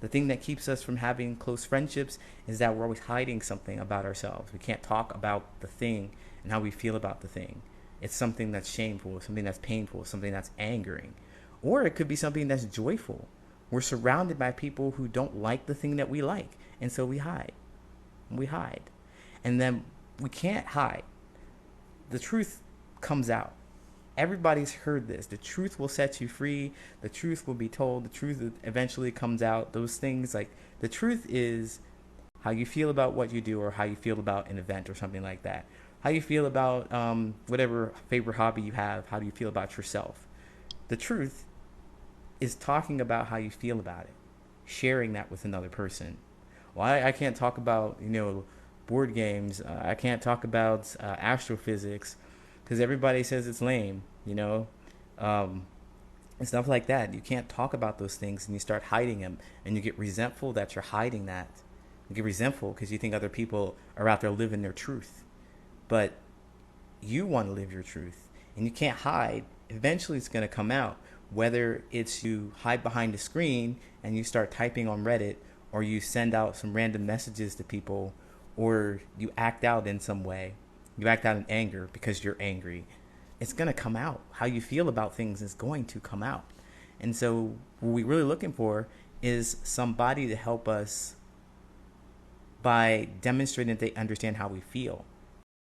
The thing that keeps us from having close friendships is that we're always hiding something about ourselves. We can't talk about the thing and how we feel about the thing. It's something that's shameful, something that's painful, something that's angering. Or it could be something that's joyful. We're surrounded by people who don't like the thing that we like, and so we hide. We hide. And then we can't hide. The truth comes out. Everybody's heard this. The truth will set you free. The truth will be told. The truth eventually comes out. Those things, like, the truth is how you feel about what you do, or how you feel about an event or something like that. How you feel about whatever favorite hobby you have. How do you feel about yourself? The truth is talking about how you feel about it, sharing that with another person. Well, I can't talk about, board games. I can't talk about astrophysics because everybody says it's lame, um, and stuff like that. You can't talk about those things, and you start hiding them, and you get resentful that you're hiding that. You get resentful because you think other people are out there living their truth, but you want to live your truth, and you can't hide. Eventually, it's going to come out. Whether it's you hide behind the screen and you start typing on Reddit, or you send out some random messages to people, or you act out in some way. You act out in anger because you're angry. It's going to come out. How you feel about things is going to come out. And so what we're really looking for is somebody to help us by demonstrating that they understand how we feel.